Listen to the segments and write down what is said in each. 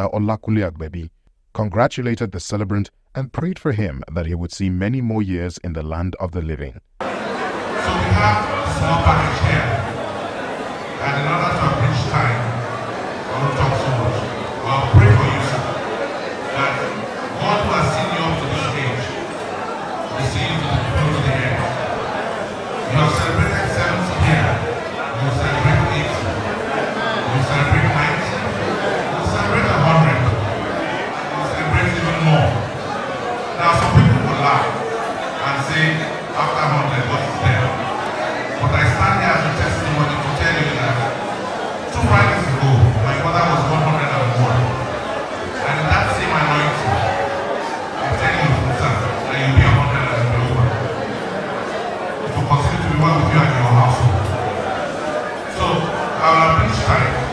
Mr. Olakunle Agbebi, congratulated the celebrant and prayed for him that he would see many more years in the land of the living. So we have a small package here, and in order to abridge time, I won't talk so much. I'll pray for you, sir, that God who has seen you up to this stage will see you to the end. You have celebrated 70 here, you will celebrate 80, you will celebrate 90, you will celebrate 100, you will celebrate even more. Now some people will laugh and say, after 100, what is there? But I stand here as a testimony to tell you that 2 Fridays ago, my mother was 101. And in that same anointing, I'm telling you, sir, that you'll be 100 as you over. It will continue to be well with you and your household. So, I will abridge time.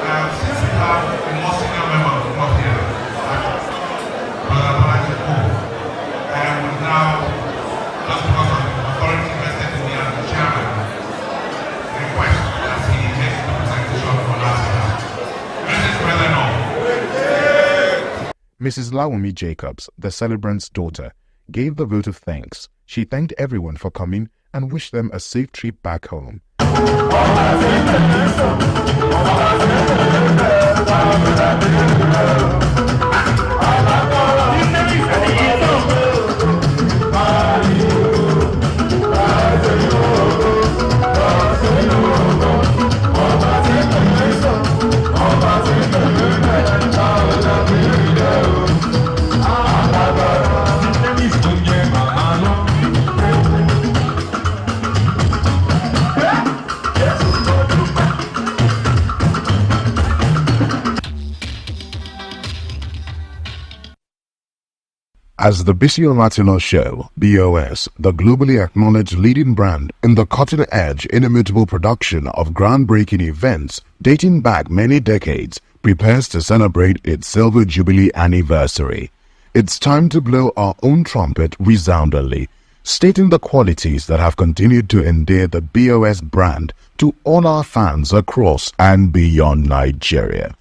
Since we have a more senior member of the club here, Brother Balaji Cole, I would now, just because of the authority vested in me as the chairman, request that he makes the presentation on our behalf. Mrs. President. Mrs. Lawumi Jacobs, the celebrant's daughter, gave the vote of thanks. She thanked everyone for coming and wished them a safe trip back home. As the Biscon Tv show, BOS, the globally acknowledged leading brand in the cutting-edge, inimitable production of groundbreaking events dating back many decades, prepares to celebrate its Silver Jubilee anniversary. It's time to blow our own trumpet resoundingly, stating the qualities that have continued to endear the BOS brand to all our fans across and beyond Nigeria.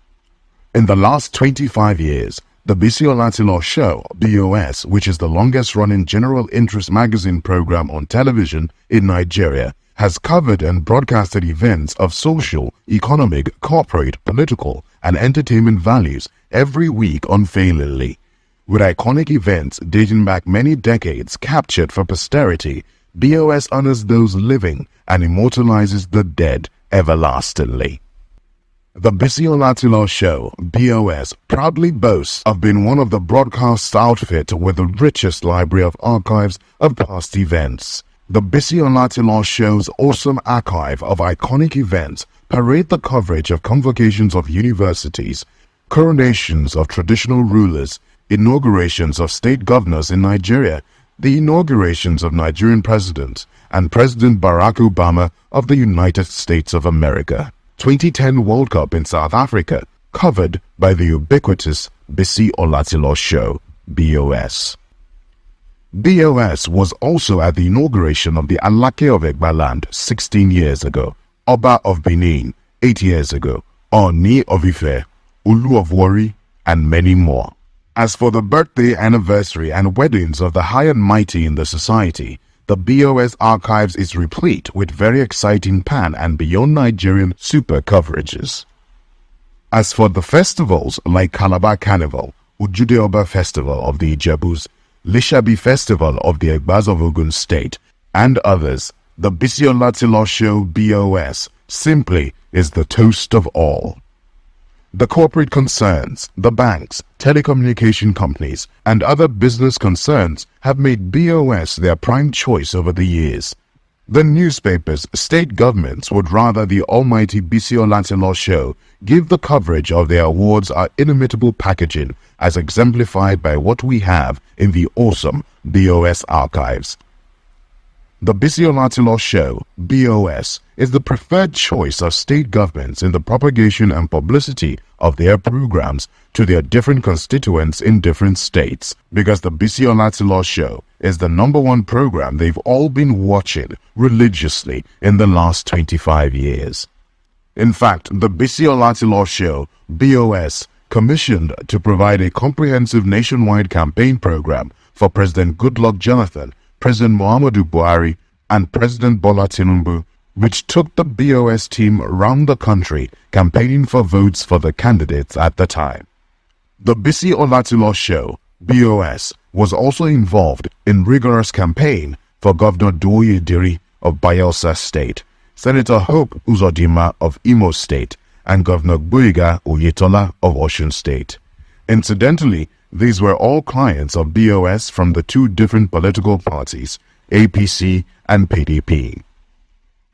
In the last 25 years, the Biscon Tv show, BOS, which is the longest-running general interest magazine program on television in Nigeria, has covered and broadcasted events of social, economic, corporate, political, and entertainment values every week unfailingly. With iconic events dating back many decades captured for posterity, BOS honors those living and immortalizes the dead everlastingly. The Biscon Tv show, BOS, proudly boasts of being one of the broadcast outfits with the richest library of archives of past events. The Biscon Tv show's awesome archive of iconic events parade the coverage of convocations of universities, coronations of traditional rulers, inaugurations of state governors in Nigeria, the inaugurations of Nigerian presidents, and President Barack Obama of the United States of America. 2010 World Cup in South Africa, covered by the ubiquitous Biscon Tv show, BOS. BOS was also at the inauguration of the Alake of Egbaland 16 years ago, Oba of Benin 8 years ago, Oni of Ife, Ulu of Warri, and many more. As for the birthday, anniversary, and weddings of the high and mighty in the society, the BOS archives is replete with very exciting pan and beyond Nigerian super coverages. As for the festivals like Calabar Carnival, Ujude Oba Festival of the Ijebus, Lishabi Festival of the Egbas of Ogun State, and others, the Biscon Tv show BOS simply is the toast of all. The corporate concerns, the banks, telecommunication companies, and other business concerns have made BOS their prime choice over the years. The newspapers, state governments would rather the almighty Biscon Tv show give the coverage of their awards our inimitable packaging as exemplified by what we have in the awesome BOS archives. The Biscon Tv show, BOS, is the preferred choice of state governments in the propagation and publicity of their programs to their different constituents in different states, because the Biscon Tv show is the #1 program they've all been watching religiously in the last 25 years. In fact, the Biscon Tv show, BOS, commissioned to provide a comprehensive nationwide campaign program for President Goodluck Jonathan, President Muhammadu Buhari, and President Bola Tinubu, which took the BOS team around the country campaigning for votes for the candidates at the time. The Bisi Olatilo Show, BOS, was also involved in rigorous campaign for Governor Duoye Diri of Bayelsa State, Senator Hope Uzodinma of Imo State, and Governor Gboyega Oyetola of Osun State. Incidentally, these were all clients of BOS from the two different political parties, APC and PDP.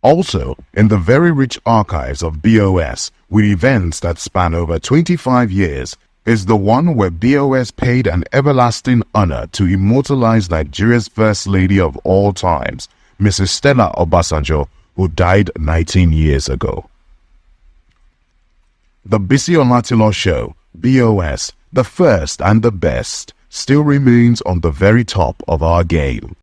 Also, in the very rich archives of BOS, with events that span over 25 years, is the one where BOS paid an everlasting honor to immortalize Nigeria's First Lady of all times, Mrs. Stella Obasanjo, who died 19 years ago. The Bisi Olatilo Show, BOS, the first and the best, still remains on the very top of our game.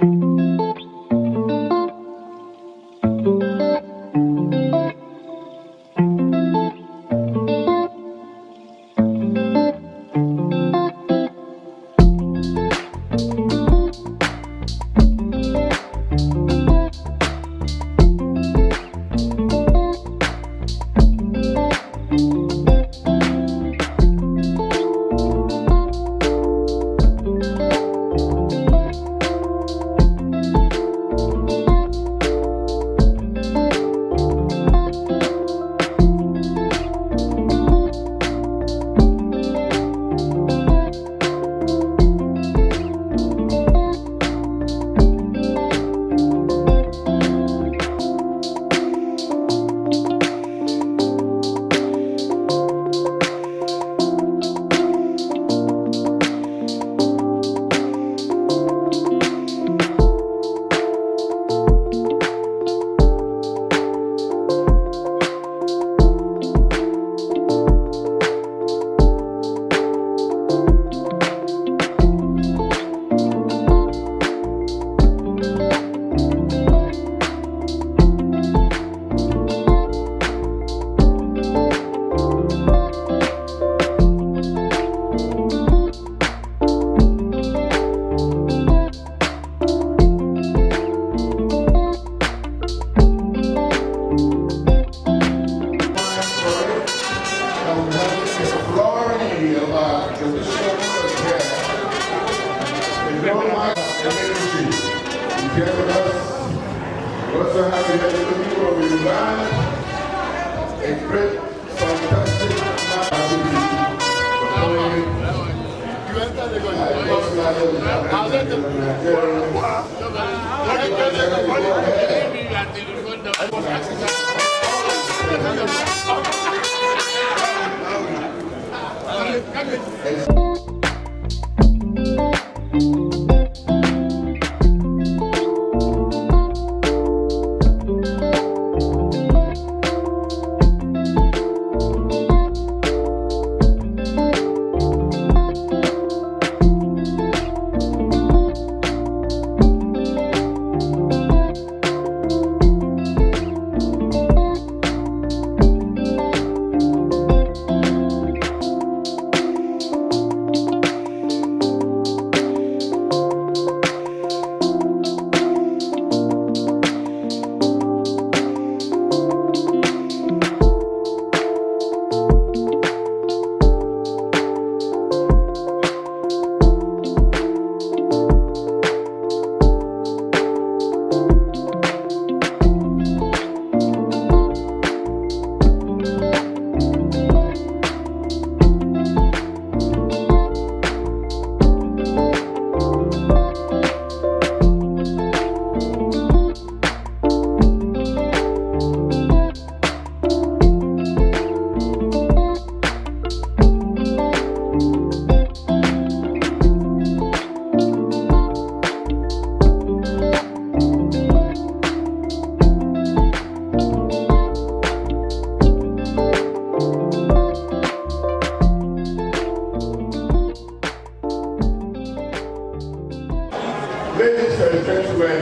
Ladies and gentlemen,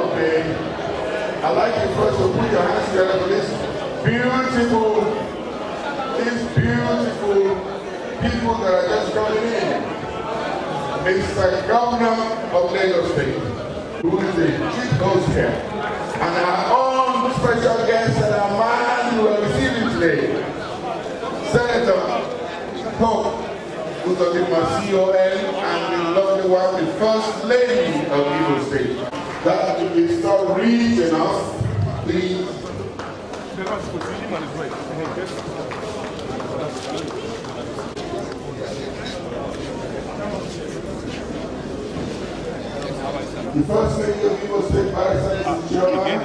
okay. I'd like you first to put your hands together for this beautiful beautiful people that are just coming in. Mr. Governor of Lagos State, who is the chief host here, and our own special guest and our man who are receiving today, Senator Pope, who's on the CON, and the lovely one, the First Lady of Lagos State. That will be still rich enough, please. The First Lady of Lagos State, Barrister Chairman.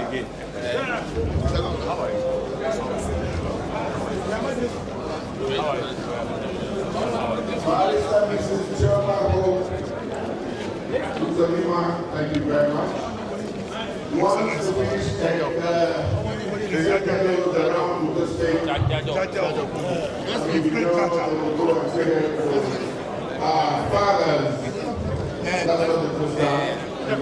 Barrister Mrs. Chairman, thank you very much. Once the wish secretary of the round of the state, we will go and say our fathers, that's what it was down. Thank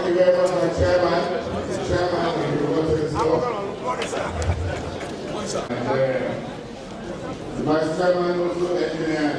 you very much, my chairman. Chairman, you will go to the store. And the vice chairman also engineer.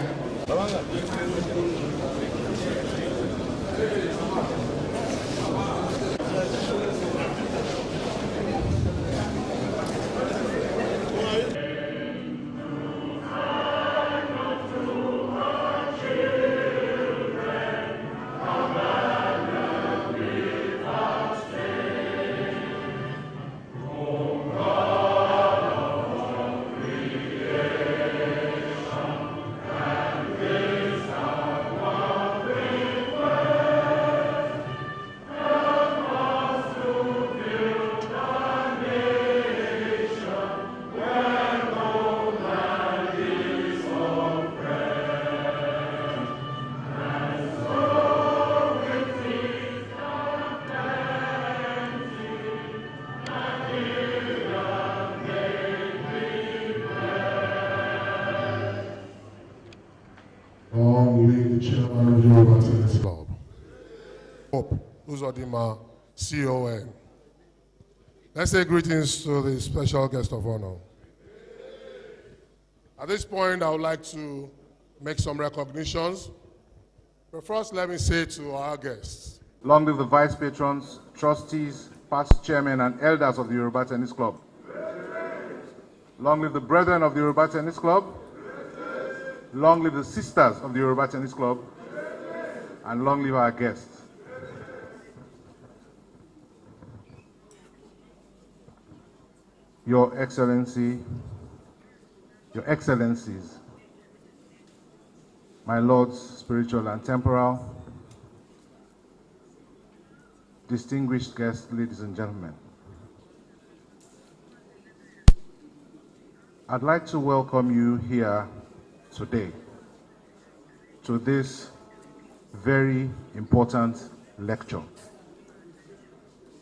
Club. Hope, Uzodima, CON. Let's say greetings to the special guest of honor. At this point, I would like to make some recognitions. But first, let me say to our guests. Long live the vice patrons, trustees, past chairmen, and elders of the Yoruba Tennis Club. Long live the brethren of the Yoruba Tennis Club. Long live the sisters of the Yoruba Tennis Club. And long live our guests. Your Excellency, Your Excellencies, my lords, spiritual and temporal, distinguished guests, ladies and gentlemen. I'd like to welcome you here today to this very important lecture.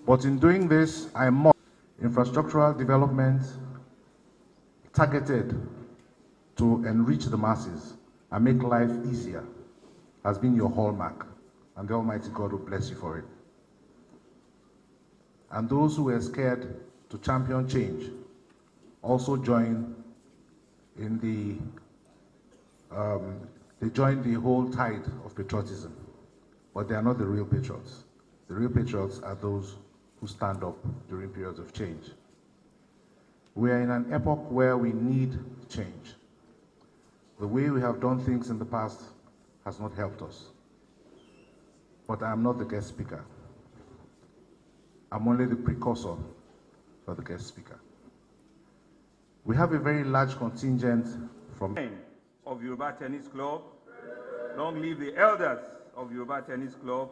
But in doing this, I must infrastructural development targeted to enrich the masses and make life easier has been your hallmark, and the Almighty God will bless you for it. And those who were scared to champion change also join in they join the whole tide of patriotism, but they are not the real patriots. The real patriots are those who stand up during periods of change. We are in an epoch where we need change. The way we have done things in the past has not helped us. But I am not the guest speaker. I'm only the precursor for the guest speaker. We have a very large contingent from of Yoruba Tennis Club. Long live the elders of Yoruba Tennis Club.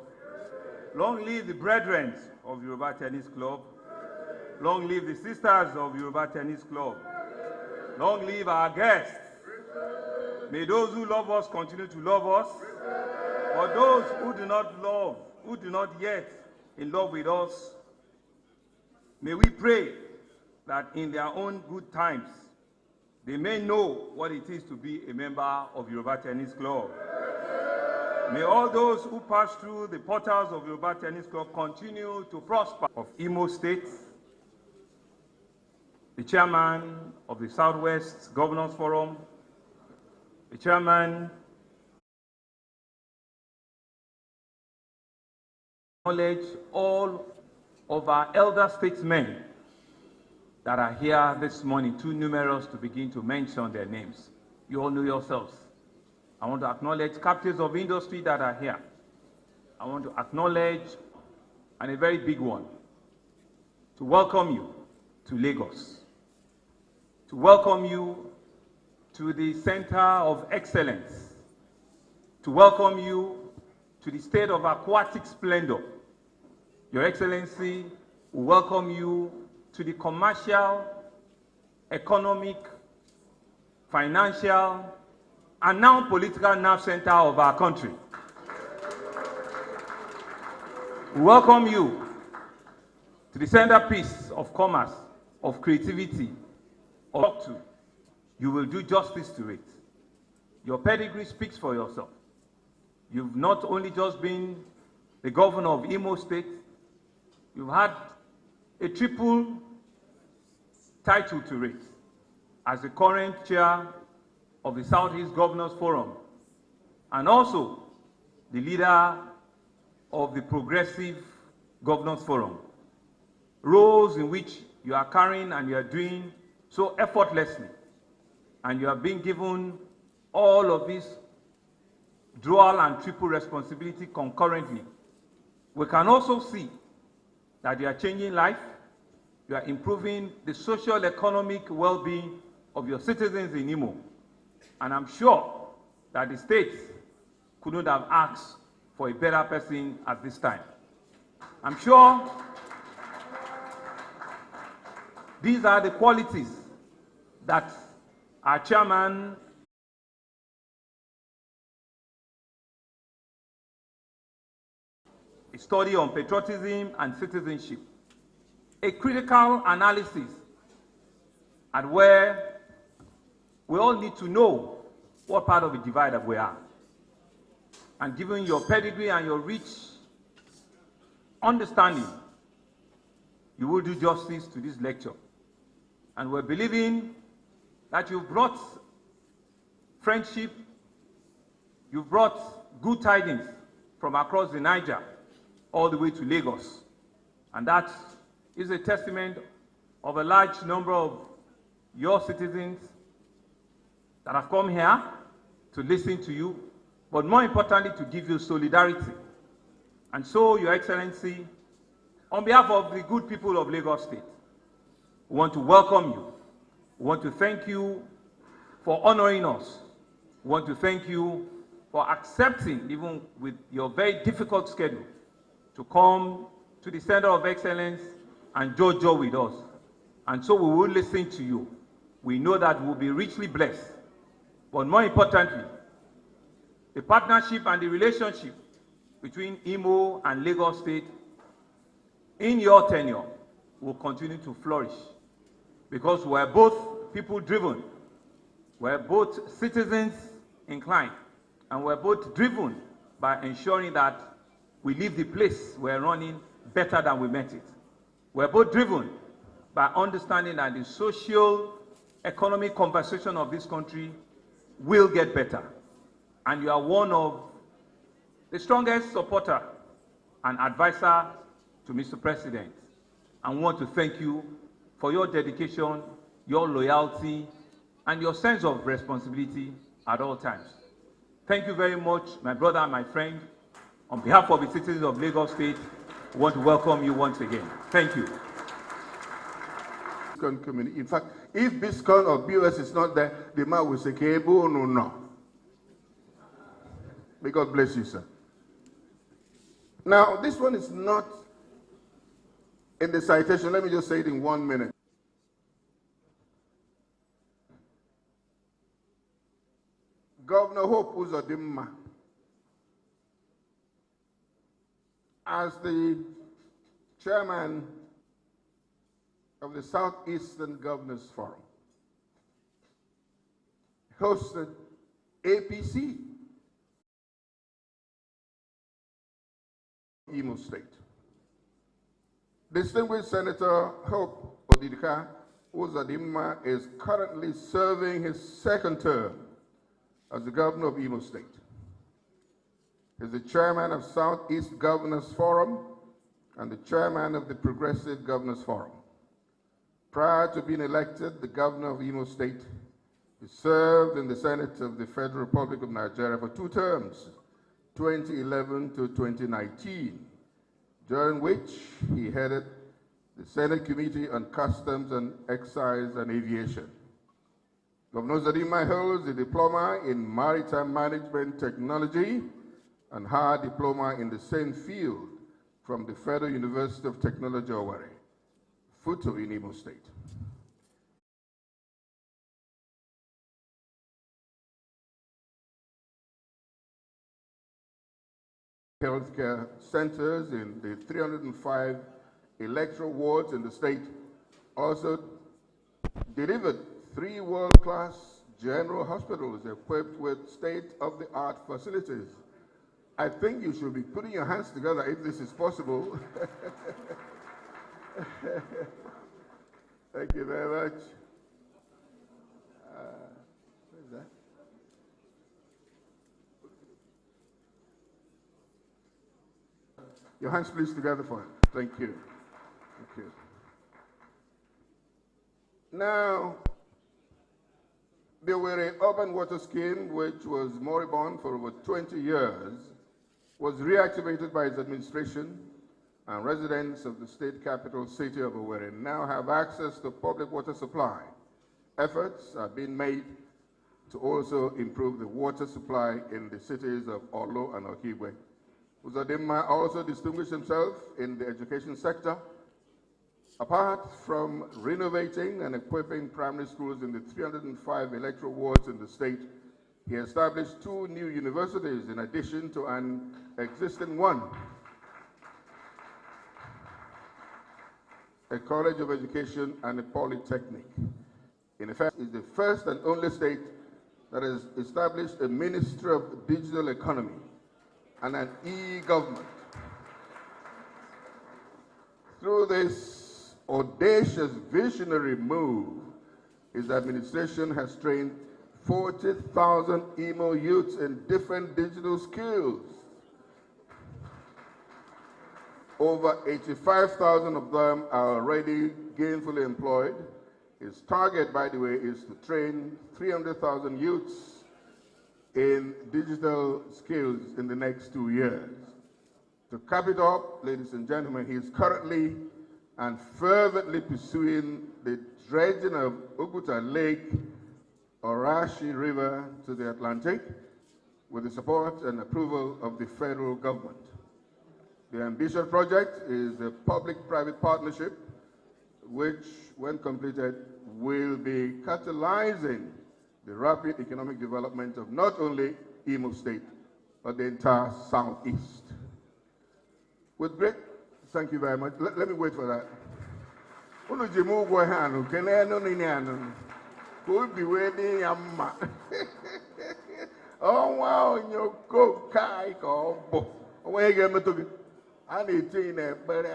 Long live the brethren of Yoruba Tennis Club. Long live the sisters of Yoruba Tennis Club. Long live our guests. May those who love us continue to love us. For those who do not love, who do not yet in love with us, may we pray that in their own good times, they may know what it is to be a member of Yoruba Tennis Club. May all those who pass through the portals of Yoruba Tennis Club continue to prosper of Imo State, the chairman of the Southwest Governors Forum, the chairman, acknowledge all of our elder statesmen that are here this morning, too numerous to begin to mention their names. You all know yourselves. I want to acknowledge captains of industry that are here. I want to acknowledge, and a very big one, to welcome you to Lagos, to welcome you to the Center of Excellence, to welcome you to the state of aquatic splendor. Your Excellency, we welcome you to the commercial, economic, financial, and now political nerve center of our country. We welcome you to the centerpiece of commerce, of creativity, of to. You will do justice to it. Your pedigree speaks for yourself. You've not only just been the governor of Imo State, you've had a triple title to it as the current chair of the Southeast Governors Forum and also the leader of the Progressive Governors Forum, roles in which you are carrying and you are doing so effortlessly, and you are being given all of this dual and triple responsibility concurrently. We can also see that you are changing life, you are improving the social economic well-being of your citizens in Imo. And I'm sure that the state couldn't have asked for a better person at this time. I'm sure these are the qualities that our chairman a study on patriotism and citizenship, a critical analysis at where we all need to know what part of the divide that we are. And given your pedigree and your rich understanding, you will do justice to this lecture. And we're believing that you've brought friendship, you've brought good tidings from across the Niger all the way to Lagos. And that is a testament of a large number of your citizens that have come here to listen to you, but more importantly, to give you solidarity. And so, Your Excellency, on behalf of the good people of Lagos State, we want to welcome you. We want to thank you for honoring us. We want to thank you for accepting, even with your very difficult schedule, to come to the Center of Excellence and jojo with us. And so we will listen to you. We know that we'll be richly blessed. But more importantly, the partnership and the relationship between Imo and Lagos State in your tenure will continue to flourish, because we're both people-driven, we're both citizens inclined, and we're both driven by ensuring that we leave the place we're running better than we met it. We're both driven by understanding that the social, economic conversation of this country will get better. And you are one of the strongest supporter and advisor to Mr. President. And we want to thank you for your dedication, your loyalty, and your sense of responsibility at all times. Thank you very much, my brother and my friend. On behalf of the citizens of Lagos State, we want to welcome you once again. Thank you. In fact, if Biscon or BOS is not there, the man will say, Kebo, no, no. May God bless you, sir. Now, this one is not in the citation. Let me just say it in 1 minute. Governor Hope Uzodimma, as the chairman of the Southeastern Governors Forum, hosted APC Imo State. Distinguished Senator Hope Odidika Uzodimma is currently serving his second term as the governor of Imo State. He's the chairman of Southeast Governors Forum and the chairman of the Progressive Governors Forum. Prior to being elected the governor of Imo State, he served in the Senate of the Federal Republic of Nigeria for 2 terms, 2011 to 2019, during which he headed the Senate Committee on Customs and Excise and Aviation. Governor Uzodimma holds a diploma in Maritime Management Technology and higher diploma in the same field from the Federal University of Technology, Owerri, Futo in Imo State. Healthcare centers in the 305 electoral wards in the state, also delivered 3 world-class general hospitals equipped with state-of-the-art facilities. I think you should be putting your hands together if this is possible. Thank you very much. What is that? Your hands please together for him. Thank you. Thank you. Now, the Owerri Urban Water Scheme, which was moribund for over 20 years, was reactivated by its administration, and residents of the state capital city of Owerri now have access to public water supply. Efforts are being made to also improve the water supply in the cities of Orlo and Okigwe. Uzodimma also distinguished himself in the education sector. Apart from renovating and equipping primary schools in the 305 electoral wards in the state, he established 2 new universities in addition to an existing one. A college of education and a polytechnic. In effect, is the first and only state that has established a Ministry of Digital Economy and an e-government. Through this audacious visionary move, his administration has trained 40,000 Imo youths in different digital skills. Over 85,000 of them are already gainfully employed. His target, by the way, is to train 300,000 youths in digital skills in the next 2 years. To cap it up, ladies and gentlemen, he is currently and fervently pursuing the dredging of Oguta Lake, Orashi River to the Atlantic with the support and approval of the federal government. The ambitious project is a public-private partnership which, when completed, will be catalyzing the rapid economic development of not only Imo State, but the entire Southeast. With great, thank you very much. Let me wait for that. Oh wow, you go kai ko bo. Where you get me? I need to but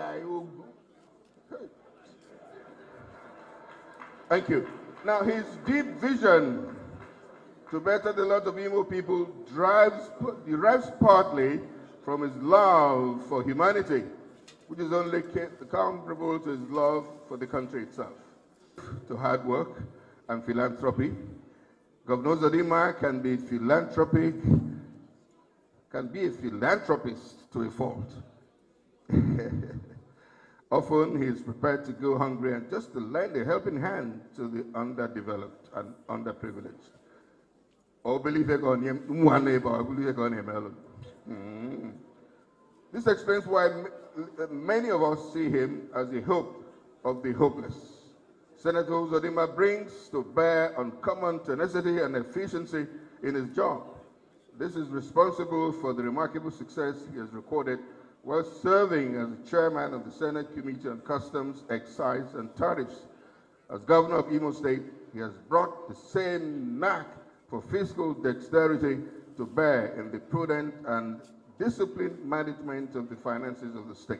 thank you. Now his deep vision to better the lot of Imo people derives partly from his love for humanity, which is only comparable to his love for the country itself. To hard work and philanthropy, Governor Uzodimma can be a philanthropist to a fault. Often he is prepared to go hungry and just to lend a helping hand to the underdeveloped and underprivileged. This explains why many of us see him as the hope of the hopeless. Senator Uzodimma brings to bear uncommon tenacity and efficiency in his job. This is responsible for the remarkable success he has recorded while serving as the chairman of the Senate Committee on Customs, Excise, and Tariffs. As governor of Imo State, he has brought the same knack for fiscal dexterity to bear in the prudent and disciplined management of the finances of the state.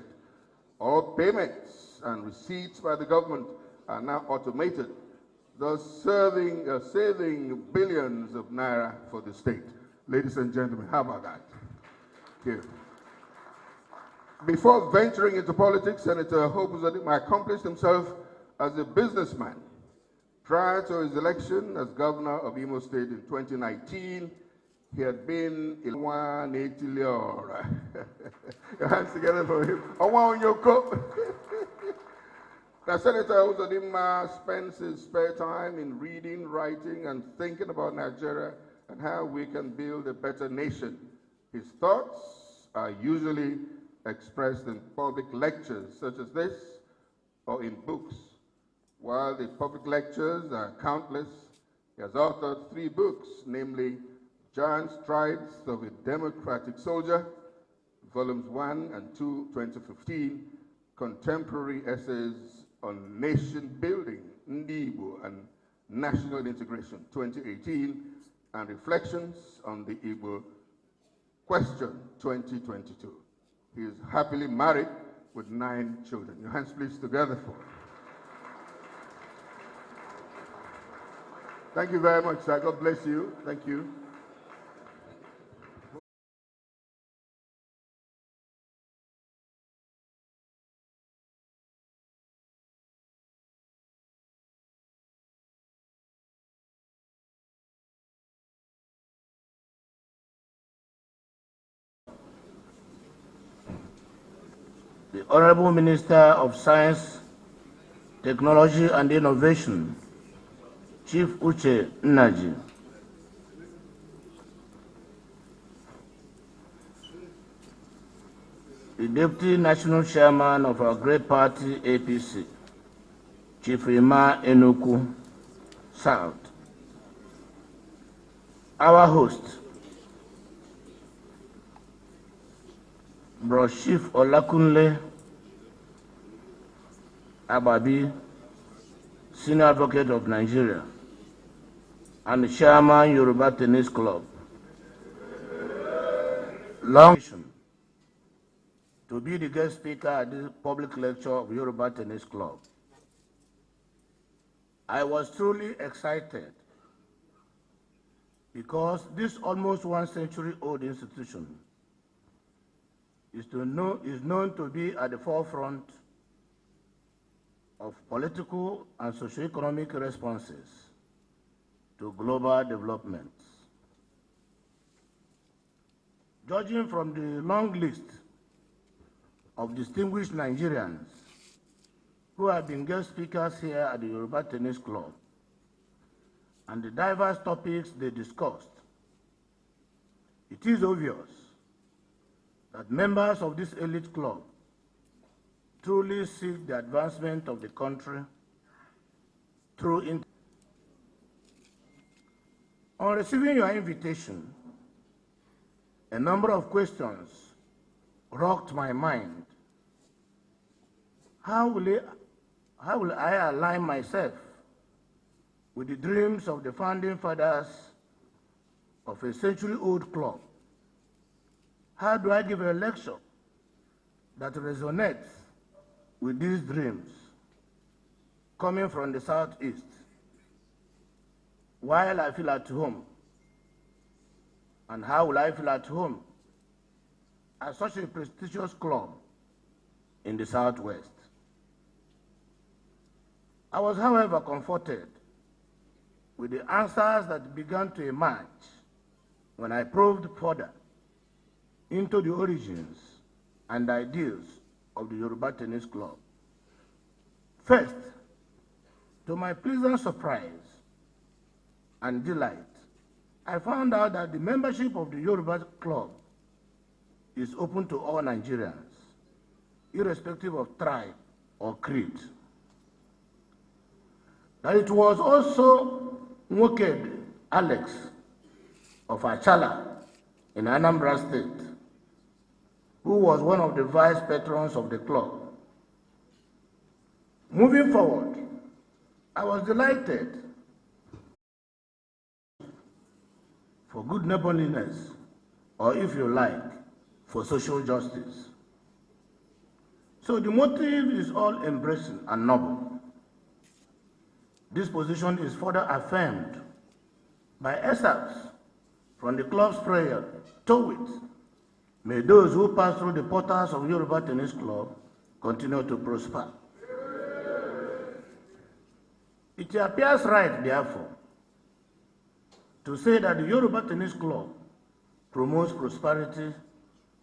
All payments and receipts by the government are now automated, thus saving billions of naira for the state. Ladies and gentlemen, how about that? Here. Before venturing into politics, Senator Hope Uzodimma accomplished himself as a businessman. Prior to his election as governor of Imo State in 2019, he had been in 180 Your hands together for him. Now, Senator Uzodimma spends his spare time in reading, writing, and thinking about Nigeria and how we can build a better nation. His thoughts are usually expressed in public lectures such as this or in books. While the public lectures are countless, he has authored 3 books, namely Giant Strides of a Democratic Soldier, Volumes 1 and 2, 2015, Contemporary Essays on Nation Building, Igbo and National Integration, 2018, and Reflections on the Igbo Question, 2022. He is happily married with 9 children. Your hands please together for him. Thank you very much, sir. God bless you. Thank you. The Honorable Minister of Science, Technology and Innovation, Chief Uche Nnaji. The Deputy National Chairman of our great party, APC, Chief Ima Enuku South. Our host, Bro Chief Olakunle Ababi, Senior Advocate of Nigeria, and Chairman Yoruba Tennis Club. Long to be the guest speaker at this public lecture of Yoruba Tennis Club. I was truly excited because this almost 1 century old institution is known to be at the forefront of political and socio-economic responses to global developments. Judging from the long list of distinguished Nigerians who have been guest speakers here at the Yoruba Tennis Club and the diverse topics they discussed, it is obvious that members of this elite club truly seek the advancement of the country through. On receiving your invitation, a number of questions rocked my mind. How will I align myself with the dreams of the founding fathers of a century-old club? How do I give a lecture that resonates with these dreams coming from the Southeast while I feel at home? And how will I feel at home at such a prestigious club in the Southwest? I was, however, comforted with the answers that began to emerge when I probed further into the origins and ideals of the Yoruba Tennis Club. First, to my pleasant surprise and delight, I found out that the membership of the Yoruba Club is open to all Nigerians, irrespective of tribe or creed. That it was also Nwoked Alex of Achala in Anambra State, who was one of the vice patrons of the club. Moving forward, I was delighted for good neighborliness, or if you like, for social justice. So the motive is all embracing and noble. This position is further affirmed by excerpts from the club's prayer, to it, may those who pass through the portals of Yoruba Tennis Club continue to prosper. It appears right, therefore, to say that the Yoruba Tennis Club promotes prosperity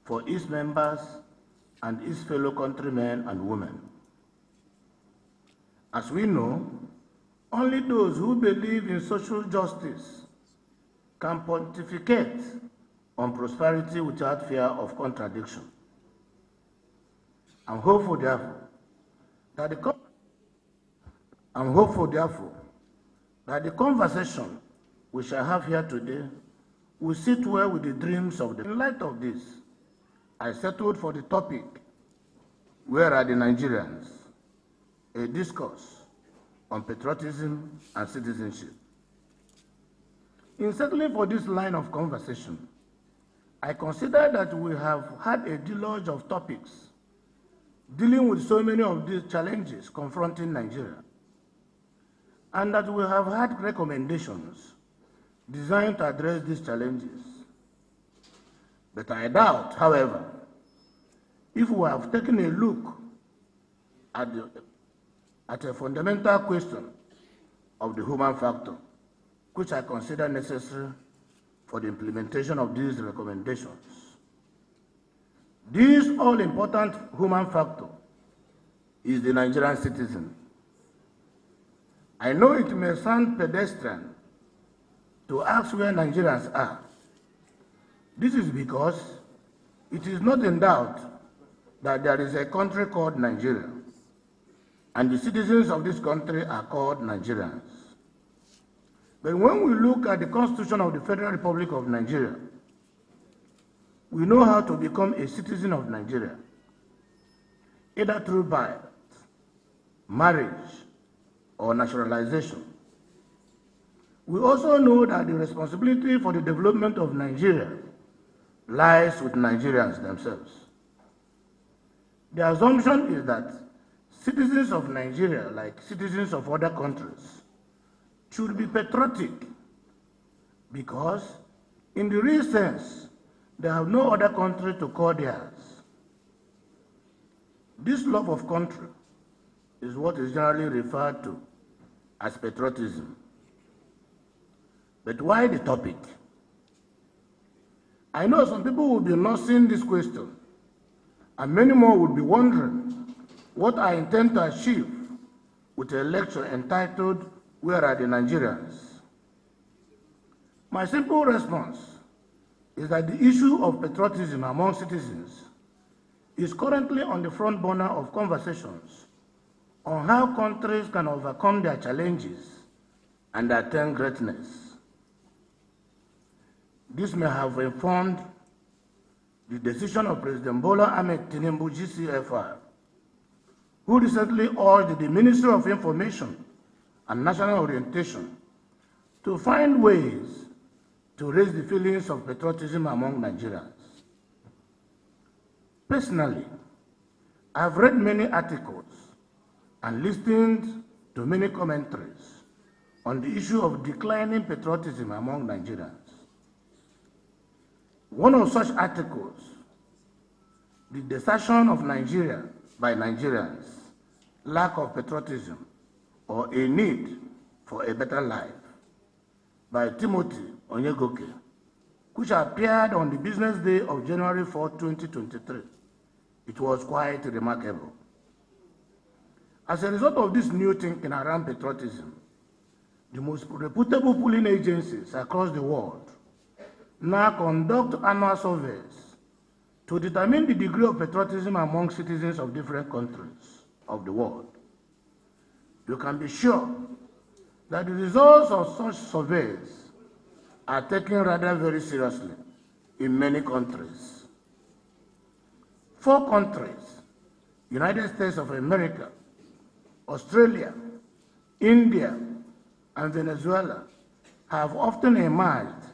for its members and its fellow countrymen and women. As we know, only those who believe in social justice can pontificate on prosperity without fear of contradiction. I'm hopeful, therefore, that the conversation we shall have here today will sit well with the dreams of the. In light of this, I settled for the topic, Where are the Nigerians? A discourse on patriotism and citizenship. In settling for this line of conversation, I consider that we have had a deluge of topics dealing with so many of these challenges confronting Nigeria, and that we have had recommendations designed to address these challenges. But I doubt, however, if we have taken a look at a fundamental question of the human factor, which I consider necessary for the implementation of these recommendations. This all-important human factor is the Nigerian citizen. I know it may sound pedestrian to ask where Nigerians are. This is because it is not in doubt that there is a country called Nigeria, and the citizens of this country are called Nigerians. But when we look at the Constitution of the Federal Republic of Nigeria, we know how to become a citizen of Nigeria, either through birth, marriage, or naturalization. We also know that the responsibility for the development of Nigeria lies with Nigerians themselves. The assumption is that citizens of Nigeria, like citizens of other countries, should be patriotic because, in the real sense, they have no other country to call theirs. This love of country is what is generally referred to as patriotism. But why the topic? I know some people will be nursing this question, and many more will be wondering what I intend to achieve with a lecture entitled, Where are the Nigerians? My simple response is that the issue of patriotism among citizens is currently on the front burner of conversations on how countries can overcome their challenges and attain greatness. This may have informed the decision of President Bola Ahmed Tinubu, GCFR, who recently urged the Ministry of Information and National Orientation to find ways to raise the feelings of patriotism among Nigerians. Personally, I've read many articles and listened to many commentaries on the issue of declining patriotism among Nigerians. One of such articles, The Desertion of Nigeria by Nigerians, Lack of Patriotism, or A Need for a Better Life, by Timothy Onyegoke, which appeared on the business day of January 4, 2023. It was quite remarkable. As a result of this new thinking around patriotism, the most reputable polling agencies across the world now conduct annual surveys to determine the degree of patriotism among citizens of different countries of the world. You can be sure that the results of such surveys are taken rather very seriously in many countries. 4 countries, United States of America, Australia, India, and Venezuela, have often emerged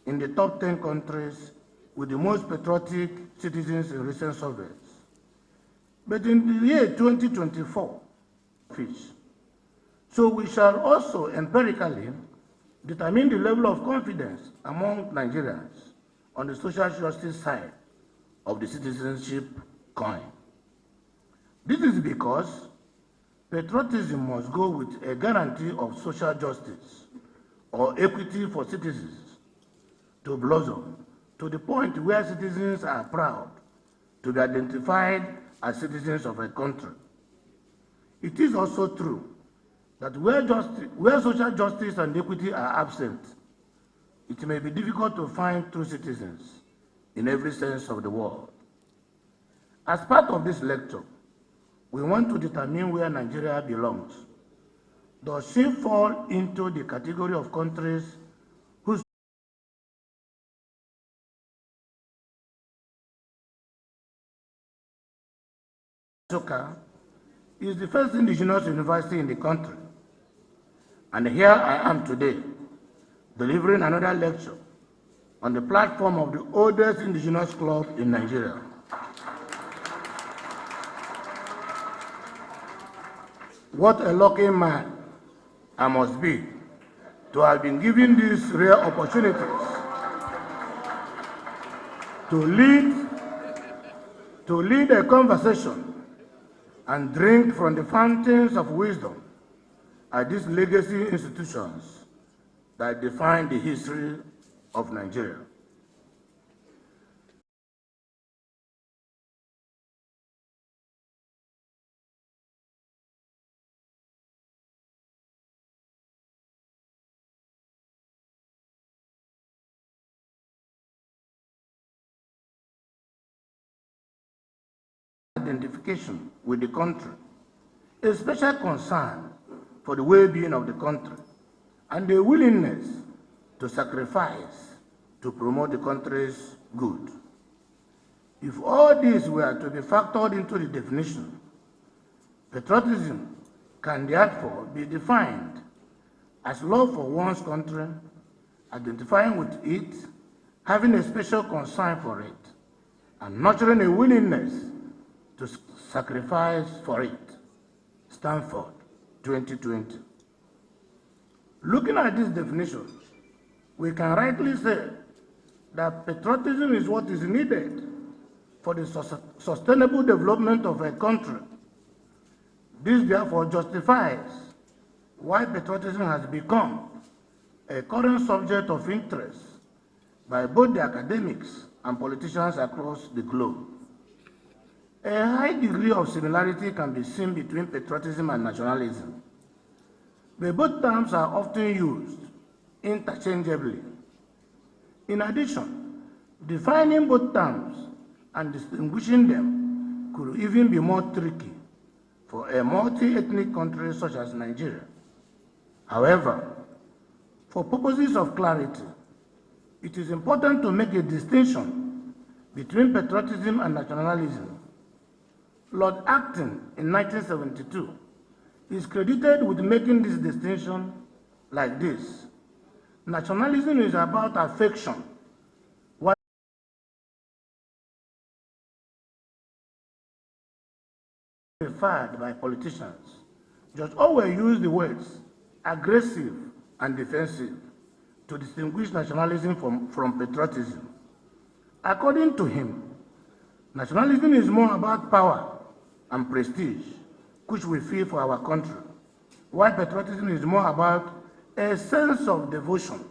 in the top 10 countries with the most patriotic citizens in recent surveys. But in the year 2024, So we shall also empirically determine the level of confidence among Nigerians on the social justice side of the citizenship coin. This is because patriotism must go with a guarantee of social justice or equity for citizens to blossom to the point where citizens are proud to be identified as citizens of a country. It is also true that where social justice and equity are absent, it may be difficult to find true citizens in every sense of the word. As part of this lecture, we want to determine where Nigeria belongs. Does she fall into the category of countries whose Nsukka is the first indigenous university in the country? And here I am today, delivering another lecture on the platform of the oldest indigenous club in Nigeria. What a lucky man I must be to have been given these rare opportunities to lead a conversation and drink from the fountains of wisdom at these legacy institutions that define the history of Nigeria. Identification with the country, a special concern for the well-being of the country, and a willingness to sacrifice to promote the country's good. If all these were to be factored into the definition, patriotism can therefore be defined as love for one's country, identifying with it, having a special concern for it, and nurturing a willingness to sacrifice for it. Stanford, 2020. Looking at this definition, we can rightly say that patriotism is what is needed for the sustainable development of a country. This therefore justifies why patriotism has become a current subject of interest by both the academics and politicians across the globe. A high degree of similarity can be seen between patriotism and nationalism, but both terms are often used interchangeably. In addition, defining both terms and distinguishing them could even be more tricky for a multi-ethnic country such as Nigeria. However, for purposes of clarity, it is important to make a distinction between patriotism and nationalism. Lord Acton, in 1972, is credited with making this distinction like this: nationalism is about affection, while referred by politicians. George Orwell used the words aggressive and defensive to distinguish nationalism from patriotism. According to him, nationalism is more about power and prestige, which we feel for our country, while patriotism is more about a sense of devotion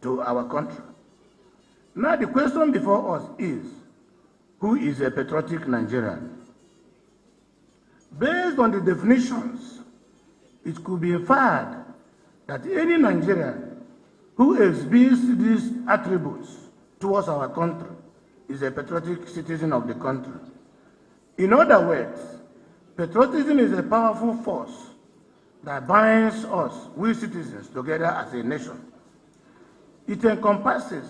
to our country. Now the question before us is, who is a patriotic Nigerian? Based on the definitions, it could be inferred that any Nigerian who exhibits these attributes towards our country is a patriotic citizen of the country. In other words, patriotism is a powerful force that binds us, we citizens, together as a nation. It encompasses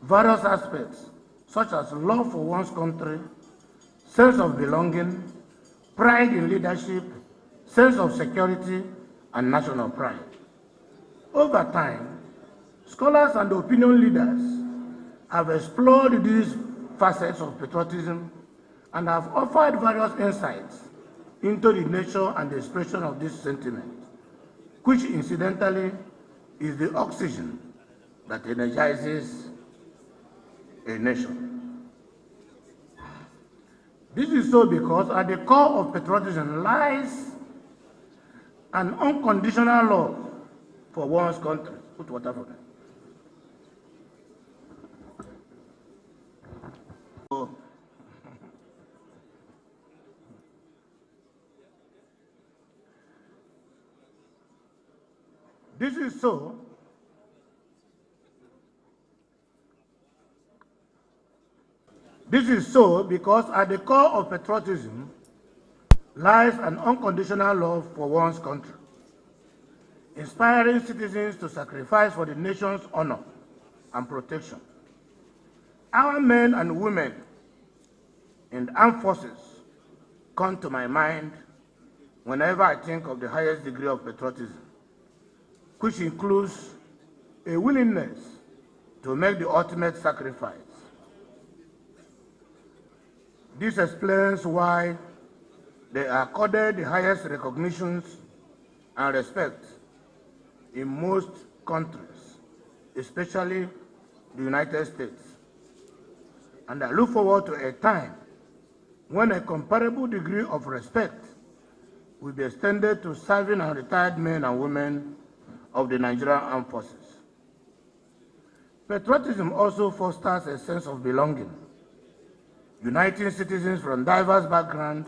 various aspects such as love for one's country, sense of belonging, pride in leadership, sense of security, and national pride. Over time, scholars and opinion leaders have explored these facets of patriotism and have offered various insights into the nature and the expression of this sentiment. which incidentally is the oxygen that energizes a nation. This is so because at the core of patriotism lies an unconditional love for one's country. Put water for them. This is so because at the core of patriotism lies an unconditional love for one's country, inspiring citizens to sacrifice for the nation's honor and protection. Our men and women in the armed forces come to my mind whenever I think of the highest degree of patriotism, which includes a willingness to make the ultimate sacrifice. This explains why they are accorded the highest recognitions and respect in most countries, especially the United States. And I look forward to a time when a comparable degree of respect will be extended to serving and retired men and women of the Nigerian Armed Forces. Patriotism also fosters a sense of belonging, uniting citizens from diverse backgrounds